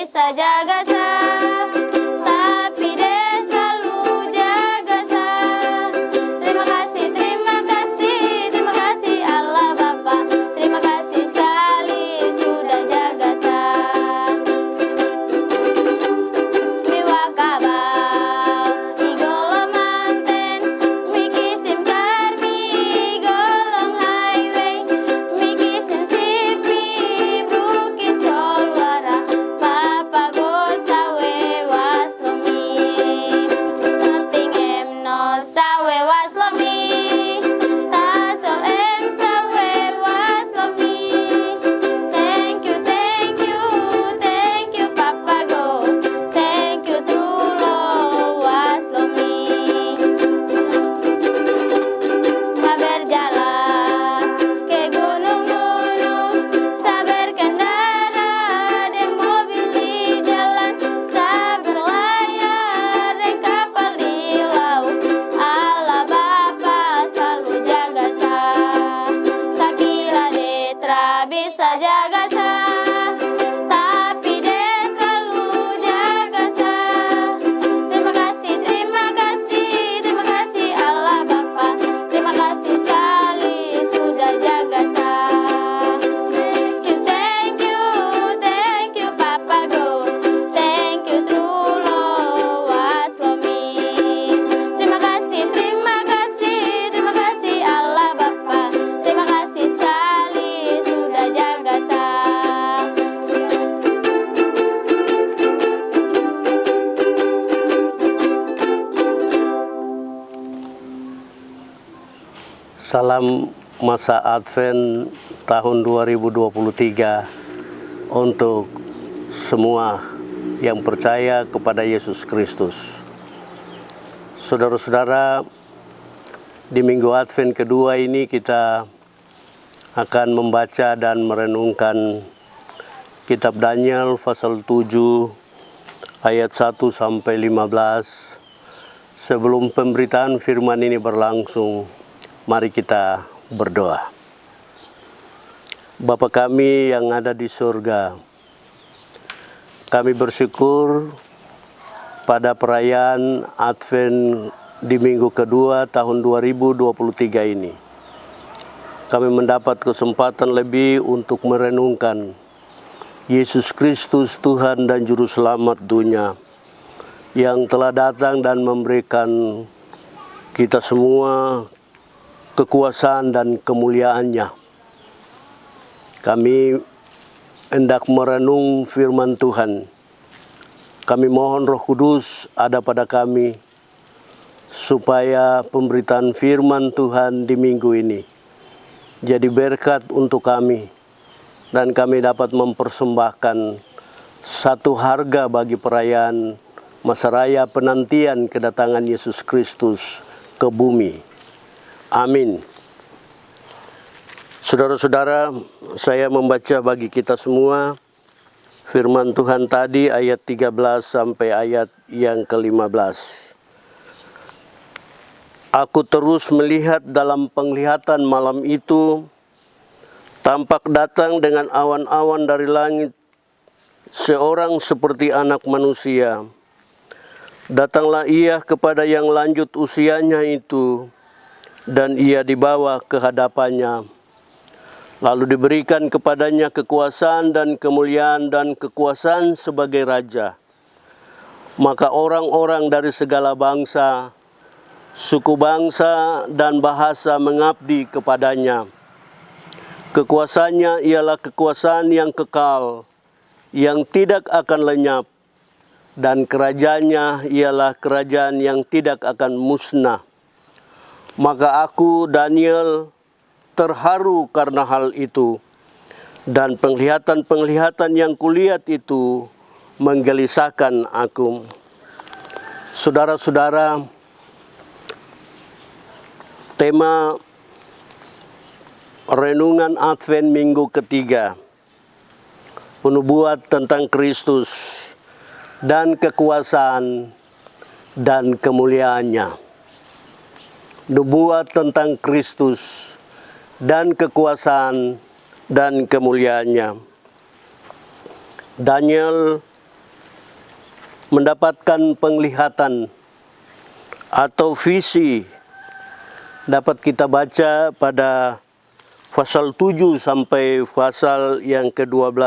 bisa jaga sah, tapi Dia selalu jaga sah. Terima kasih, terima kasih, terima kasih Allah Bapa. Terima kasih sekali sudah jaga sah. Mi wakabau, igolong manten, mi kisim karmi, igolong highway, mi kisim sipi, bukit solwara, Papa God sawe waslomi. Nothing em no sawe waslomi, tasol em sawe waslomi. Thank you, Papa God. Thank you, true Lord waslomi. Sabar jalan ke gunung-gunung, sabar kendara di mobil di jalan, sabar layar di kapal di laut. Allah Bapa selalu jaga sah. Sakira Detra bisa jaga sah, tapi Dia selalu jaga sah. Terima kasih, terima kasih, terima kasih Allah Bapa. Terima kasih sekali sudah jaga sah. Thank you, Papa God. Thank you, true Lord waslomi. Terima kasih, terima kasih, terima kasih Allah Bapa. Terima kasih sekali sudah jaga sah. Salam masa Advent tahun 2023 untuk semua yang percaya kepada Yesus Kristus. Saudara-saudara, di Minggu Advent kedua ini kita akan membaca dan merenungkan kitab Daniel pasal 7 ayat 1 sampai 15. Sebelum pemberitaan firman ini berlangsung, mari kita berdoa. Bapa kami yang ada di surga, kami bersyukur pada perayaan Advent di minggu kedua tahun 2023 ini. Kami mendapat kesempatan lebih untuk merenungkan Yesus Kristus Tuhan dan Juru Selamat dunia yang telah datang dan memberikan kita semua kekuasaan dan kemuliaannya. Kami hendak merenung firman Tuhan. Kami mohon Roh Kudus ada pada kami, supaya pemberitaan firman Tuhan di minggu ini jadi berkat untuk kami, dan kami dapat mempersembahkan satu harga bagi perayaan masa raya penantian kedatangan Yesus Kristus ke bumi. Amin. Saudara-saudara, saya membaca bagi kita semua firman Tuhan tadi ayat 13 sampai ayat yang ke-15. Aku terus melihat dalam penglihatan malam itu, tampak datang dengan awan-awan dari langit seorang seperti anak manusia. Datanglah ia kepada yang lanjut usianya itu, dan ia dibawa ke hadapannya. Lalu diberikan kepadanya kekuasaan dan kemuliaan dan kekuasaan sebagai raja. Maka orang-orang dari segala bangsa, suku bangsa, dan bahasa mengabdi kepadanya. Kekuasaannya ialah kekuasaan yang kekal, yang tidak akan lenyap, dan kerajaannya ialah kerajaan yang tidak akan musnah. Maka aku, Daniel, terharu karena hal itu, dan penglihatan-penglihatan yang kulihat itu menggelisahkan aku. Saudara-saudara, tema renungan Advent minggu ketiga, penubuat tentang Kristus dan kekuasaan dan kemuliaannya. Nubuat tentang Kristus dan kekuasaan dan kemuliaannya. Daniel mendapatkan penglihatan atau visi dapat kita baca pada pasal 7 sampai pasal yang ke-12.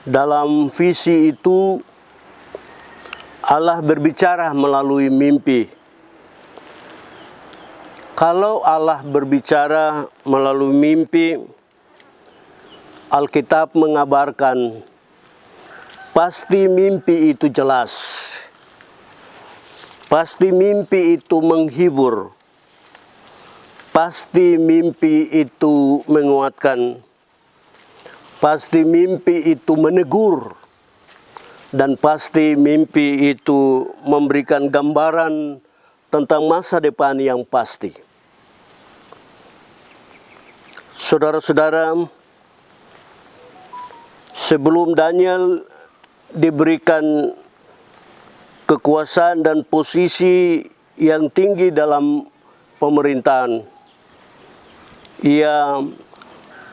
Dalam visi itu Allah berbicara melalui mimpi. Kalau Allah berbicara melalui mimpi, Alkitab mengabarkan pasti mimpi itu jelas. Pasti mimpi itu menghibur. Pasti mimpi itu menguatkan. Pasti mimpi itu menegur. Dan pasti mimpi itu memberikan gambaran tentang masa depan yang pasti. Saudara-saudara, sebelum Daniel diberikan kekuasaan dan posisi yang tinggi dalam pemerintahan, ia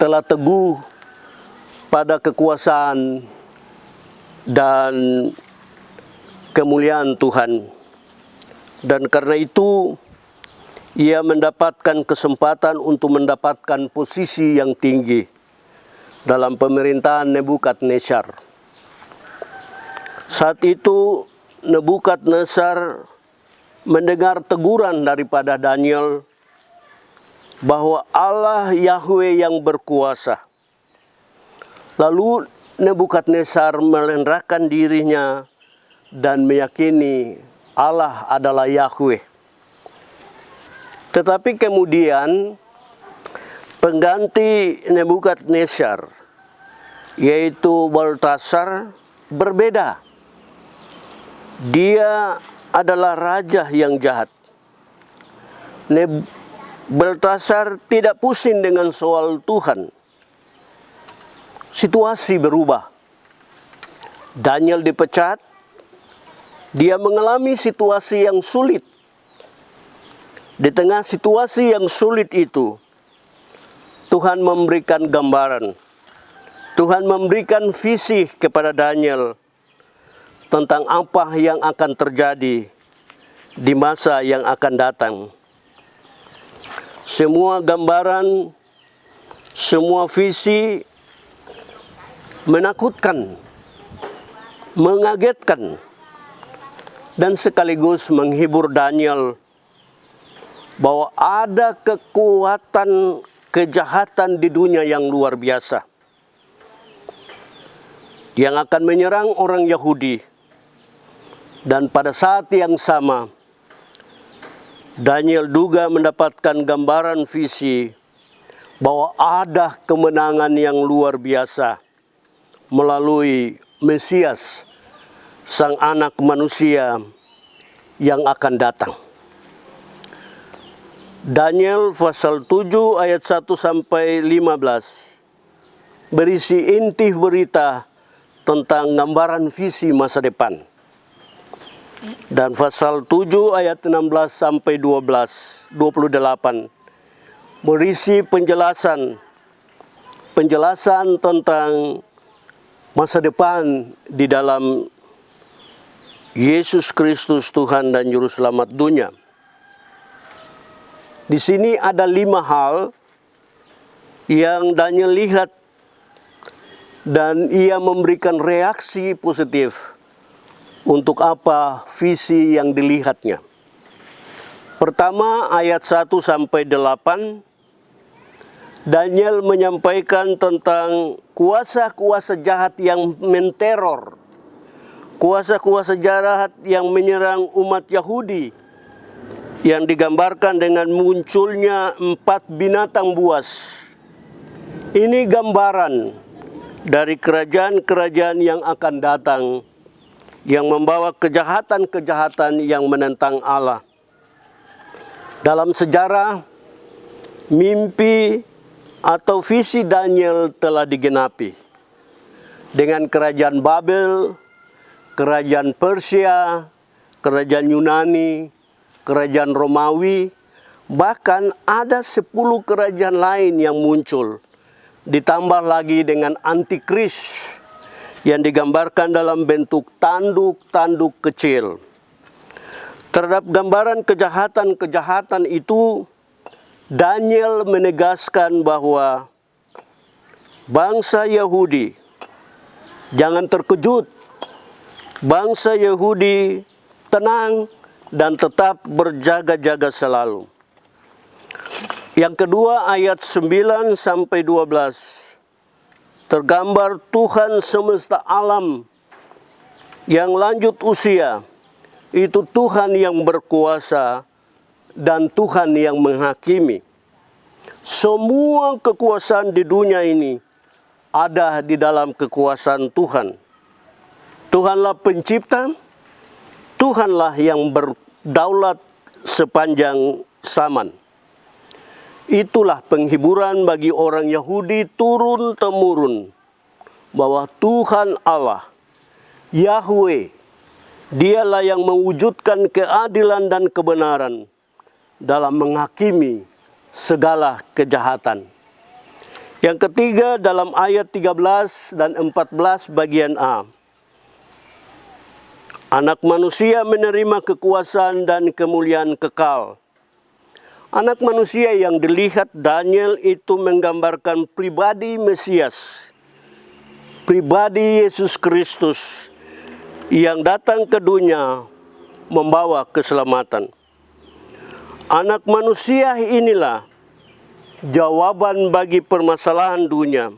telah teguh pada kekuasaan dan kemuliaan Tuhan. Dan karena itu, ia mendapatkan kesempatan untuk mendapatkan posisi yang tinggi dalam pemerintahan Nebukadnezar. Saat itu Nebukadnezar mendengar teguran daripada Daniel bahwa Allah Yahweh yang berkuasa. Lalu Nebukadnezar merendahkan dirinya dan meyakini Allah adalah Yahweh. Tetapi kemudian pengganti Nebukadnezar, yaitu Baltasar, berbeda. Dia adalah raja yang jahat. Baltasar tidak pusing dengan soal Tuhan. Situasi berubah. Daniel dipecat. Dia mengalami situasi yang sulit. Di tengah situasi yang sulit itu, Tuhan memberikan gambaran. Tuhan memberikan visi kepada Daniel tentang apa yang akan terjadi di masa yang akan datang. Semua gambaran, semua visi menakutkan, mengagetkan, dan sekaligus menghibur Daniel bahwa ada kekuatan kejahatan di dunia yang luar biasa yang akan menyerang orang Yahudi. Dan pada saat yang sama, Daniel juga mendapatkan gambaran visi bahwa ada kemenangan yang luar biasa melalui Mesias, Sang Anak Manusia yang akan datang. Daniel pasal 7 ayat 1 sampai 15 berisi inti berita tentang gambaran visi masa depan. Dan pasal 7 ayat 16 sampai 28 berisi penjelasan tentang masa depan di dalam Yesus Kristus Tuhan dan Juru Selamat dunia. Di sini ada 5 hal yang Daniel lihat dan ia memberikan reaksi positif untuk apa visi yang dilihatnya. Pertama, ayat 1 sampai 8, Daniel menyampaikan tentang kuasa-kuasa jahat yang menteror, kuasa-kuasa jahat yang menyerang umat Yahudi, yang digambarkan dengan munculnya 4 binatang buas. Ini gambaran dari kerajaan-kerajaan yang akan datang, yang membawa kejahatan-kejahatan yang menentang Allah. Dalam sejarah, mimpi atau visi Daniel telah digenapi. Dengan kerajaan Babel, kerajaan Persia, kerajaan Yunani, kerajaan Romawi, bahkan ada 10 kerajaan lain yang muncul. Ditambah lagi dengan antikris yang digambarkan dalam bentuk tanduk-tanduk kecil. Terhadap gambaran kejahatan-kejahatan itu, Daniel menegaskan bahwa bangsa Yahudi, jangan terkejut, bangsa Yahudi tenang dan tetap berjaga-jaga selalu. Yang kedua, ayat 9 sampai 12. Tergambar Tuhan semesta alam yang lanjut usia, itu Tuhan yang berkuasa dan Tuhan yang menghakimi. Semua kekuasaan di dunia ini ada di dalam kekuasaan Tuhan. Tuhanlah pencipta, Tuhanlah yang berdaulat sepanjang zaman. Itulah penghiburan bagi orang Yahudi turun-temurun, bahwa Tuhan Allah, Yahweh, Dialah yang mewujudkan keadilan dan kebenaran dalam menghakimi segala kejahatan. Yang ketiga, dalam ayat 13 dan 14 bagian A. Anak manusia menerima kekuasaan dan kemuliaan kekal. Anak manusia yang dilihat Daniel itu menggambarkan pribadi Mesias, pribadi Yesus Kristus yang datang ke dunia membawa keselamatan. Anak manusia inilah jawaban bagi permasalahan dunia.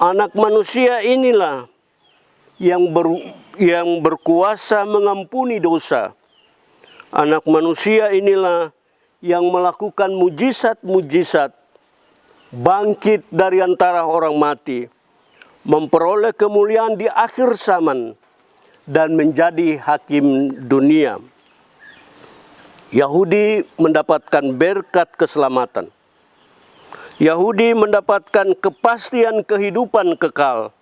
Anak manusia inilah yang berkuasa mengampuni dosa. Anak manusia inilah yang melakukan mujizat-mujizat, bangkit dari antara orang mati, memperoleh kemuliaan di akhir zaman, dan menjadi hakim dunia. Yahudi mendapatkan berkat keselamatan. Yahudi mendapatkan kepastian kehidupan kekal,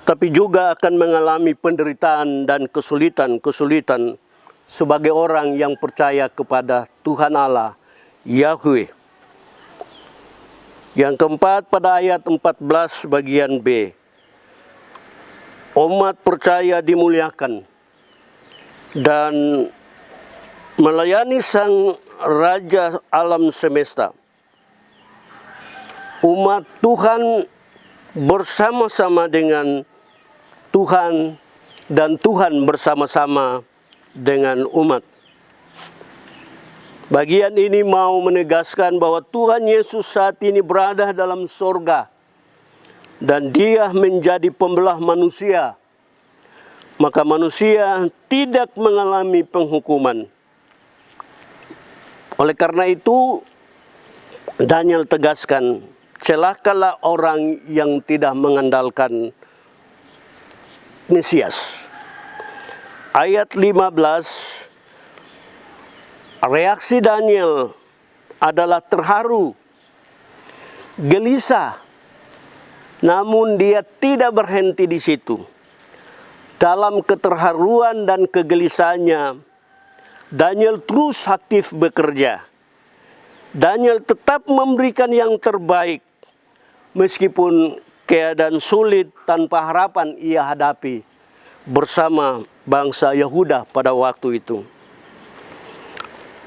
tapi juga akan mengalami penderitaan dan kesulitan-kesulitan sebagai orang yang percaya kepada Tuhan Allah, Yahweh. Yang keempat, pada ayat 14 bagian B. Umat percaya dimuliakan dan melayani Sang Raja alam semesta. Umat Tuhan bersama-sama dengan Tuhan dan Tuhan bersama-sama dengan umat. Bagian ini mau menegaskan bahwa Tuhan Yesus saat ini berada dalam sorga dan Dia menjadi pembelah manusia. Maka manusia tidak mengalami penghukuman. Oleh karena itu, Daniel tegaskan, celakalah orang yang tidak mengandalkan Mesias. Ayat 15, reaksi Daniel adalah terharu, gelisah, namun dia tidak berhenti di situ. Dalam keterharuan dan kegelisahannya, Daniel terus aktif bekerja. Daniel tetap memberikan yang terbaik, meskipun keadaan sulit tanpa harapan ia hadapi bersama bangsa Yehuda pada waktu itu.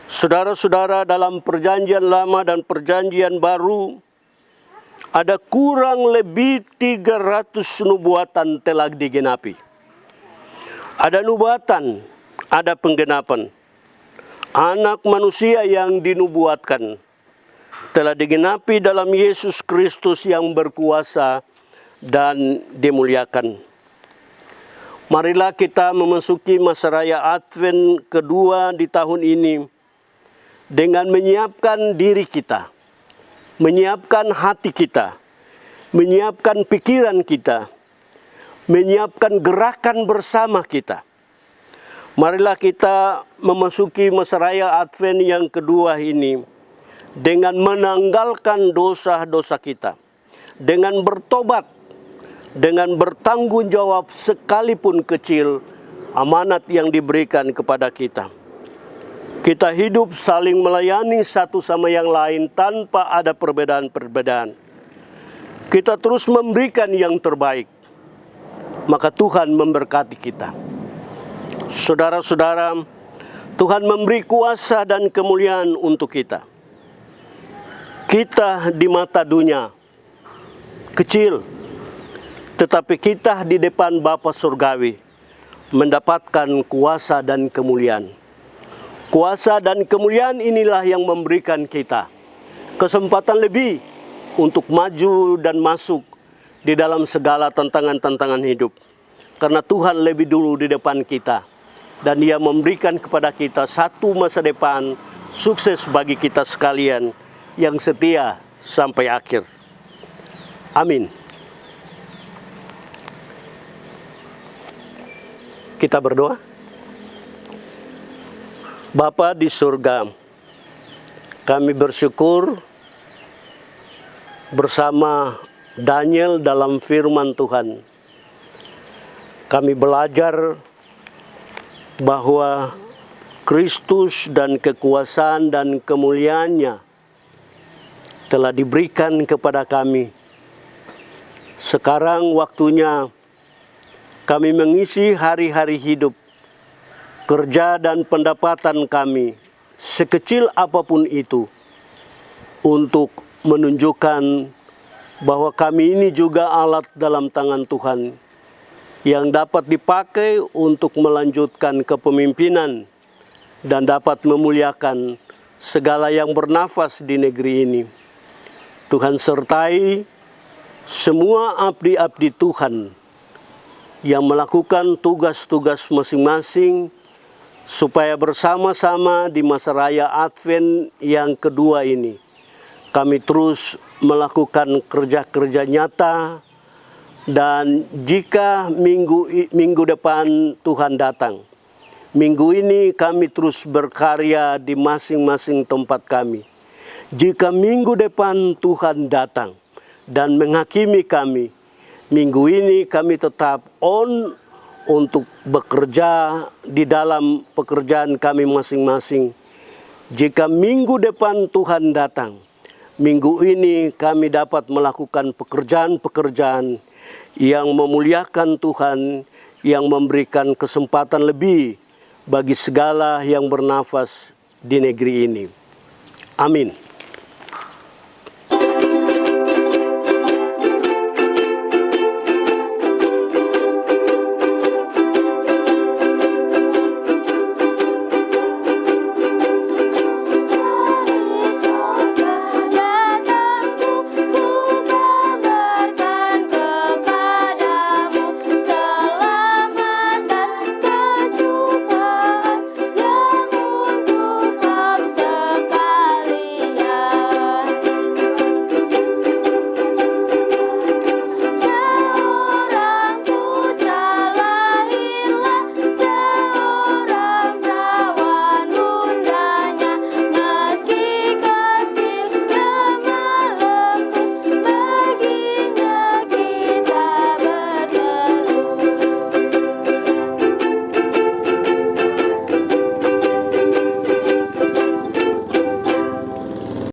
Saudara-saudara, dalam perjanjian lama dan perjanjian baru, ada kurang lebih 300 nubuatan telah digenapi. Ada nubuatan, ada penggenapan. Anak manusia yang dinubuatkan telah digenapi dalam Yesus Kristus yang berkuasa dan dimuliakan. Marilah kita memasuki masa raya Advent kedua di tahun ini dengan menyiapkan diri kita, menyiapkan hati kita, menyiapkan pikiran kita, menyiapkan gerakan bersama kita. Marilah kita memasuki masa raya Advent yang kedua ini dengan menanggalkan dosa-dosa kita, dengan bertobat, dengan bertanggung jawab sekalipun kecil amanat yang diberikan kepada kita. Kita hidup saling melayani satu sama yang lain tanpa ada perbedaan-perbedaan. Kita terus memberikan yang terbaik. maka Tuhan memberkati kita. Saudara-saudara, Tuhan memberi kuasa dan kemuliaan untuk kita. Kita di mata dunia kecil, tetapi kita di depan Bapa Surgawi mendapatkan kuasa dan kemuliaan. Kuasa dan kemuliaan inilah yang memberikan kita kesempatan lebih untuk maju dan masuk di dalam segala tantangan-tantangan hidup. Karena Tuhan lebih dulu di depan kita. Dan Dia memberikan kepada kita satu masa depan sukses bagi kita sekalian yang setia sampai akhir. Amin. Kita berdoa. Bapa di surga, kami bersyukur bersama Daniel dalam firman Tuhan. Kami belajar bahwa Kristus dan kekuasaan dan kemuliaannya telah diberikan kepada kami. Sekarang waktunya kami mengisi hari-hari hidup, kerja dan pendapatan kami, sekecil apapun itu, untuk menunjukkan bahwa kami ini juga alat dalam tangan Tuhan yang dapat dipakai untuk melanjutkan kepemimpinan dan dapat memuliakan segala yang bernafas di negeri ini. Tuhan sertai semua abdi-abdi Tuhan yang melakukan tugas-tugas masing-masing supaya bersama-sama di masa raya Advent yang kedua ini kami terus melakukan kerja-kerja nyata. Dan jika minggu depan Tuhan datang, minggu ini kami terus berkarya di masing-masing tempat kami. Jika minggu depan Tuhan datang dan menghakimi kami, minggu ini kami tetap on untuk bekerja di dalam pekerjaan kami masing-masing. Jika minggu depan Tuhan datang, minggu ini kami dapat melakukan pekerjaan-pekerjaan yang memuliakan Tuhan, yang memberikan kesempatan lebih bagi segala yang bernafas di negeri ini. Amin.